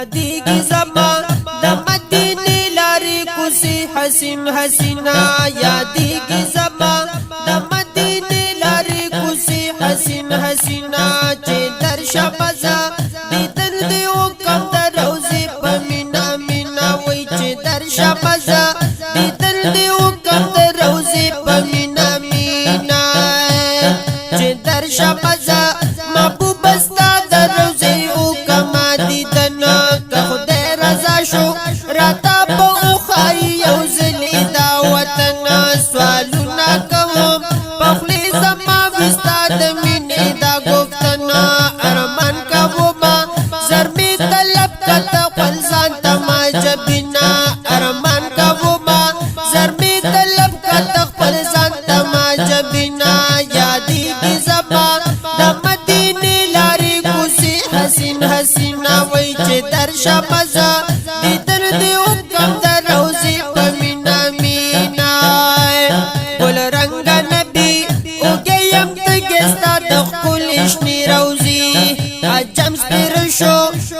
یادیږي زما د مدینې لارې کوڅې حسین حسینا یادیږي زما د مدینې لارې کوڅې حسین حسینا چې درشه بزا دیدن دی وکم د روزې په مینا مینا وای چې درشه بزا دیدن دی وکم د روزې په مینا مینا چې درشه بزا محبوب استا د روزې وکم دیدن که خدای رضا شو راته په اوخای یو ځلې دا وطن سوالونه کوم په خولې زما وستا د مینې دا گفتنا ارمان کوما زر می طلب کته خپل ځان ته ما جبینا ارمان کوما زر می طلب کته خپل ځان ته ما جبینا یادیږي زما د مدینې لارې کوڅې حسین حسینا وای چې درشه مزه دیدن دی وکم د روزې په مینا مینا ګل رنګ نبی اوګه یم تګستا د ښکلې شنې روزې عجم سپیر شو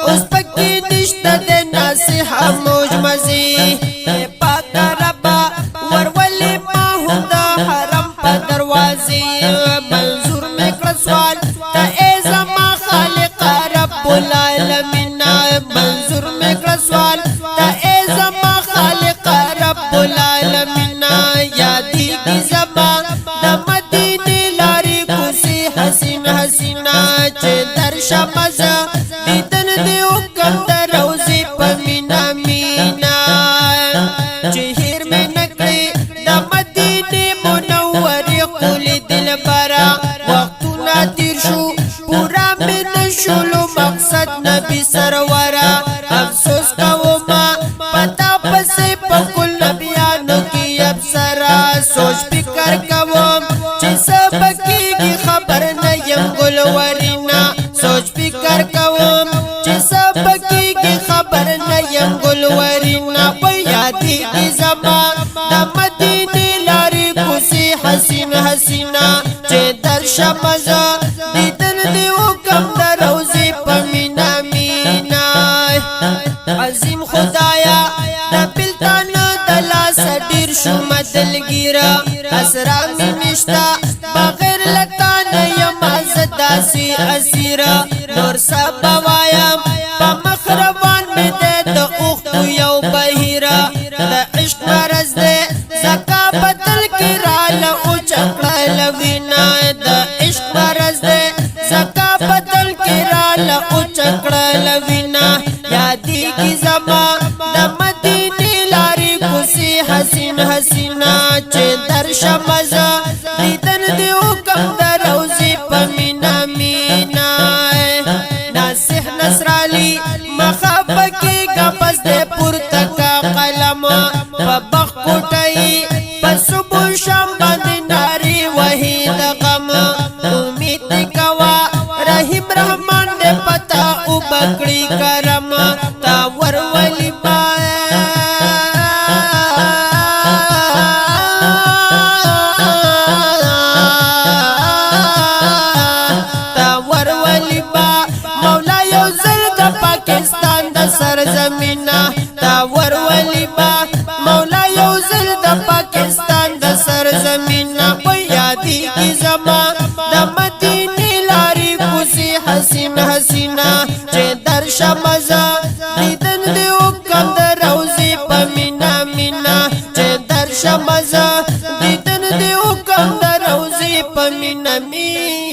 اوس پکې نشته د ناصحه موج مزې پاک ربا ورولې ما هم د حرم په دروازې منظور مې کړ سوال ته ای زما خالق رب العالمین منظور مې کړ سوال ته ای زما خالق رب العالمین یادیږي زما د مدینې لارې کوڅې حسین حسینا چې درشه مزه دیدن دی وکم د روزې په مینا مینا چې هیر مې نکړې د مدینې منورې ښکلې دلبره وختونه تیر شو پورا مې نشولو مقصد نبي سروره افسوس کوما پتا پسې په کل نبیانو کې ابصرا سوچ فکر کوم چې سبکیږي خبر نه یم ګلورینا سوچ فکر کوم چې سبکیږي خبر نه یم ګلورینا په یادیږي زما د مدینې لارې کوڅې حسین حسینا چې درشه مزه دیدن دی وکم د روزې په مینا مینا عظیم خدایا د بلتان د لاس ډیر شو مدلګیرا اسرا می نشتا بغیر لتا نه یم داسي اسیرا نور سبا وایم په مخروان می د اوختو یو بهیرا د عشق مرز ده زکا بدل کی راله او چکړه لوینا د عشق مرز ده زکا بدل کی راله او چکړه لوینا یادیږي زما د مدینې لارې کوڅې حسین حسینا چې درشه مزه دیدن دی وکم د روزې په مینا مینا ناصح نصرالی مخبه کې غبس دې پورته کا قلم په بخ کوټي په صبح شام باندې ناری وحی د غم امید کوا رحیم رحمان دې پتا او بکړی کرم تا ور ولی پاکستان د سرزمینا تا ورولي با مولا یو زل د پاکستان د سرزمینا په یادیږي زما د مدینې لارې کوڅې حسین حسینا چې درشه مزه دیدن دی وکم د روزې په مینا مینا چې درشه مزه دیدن دی وکم د روزې په مینا مینا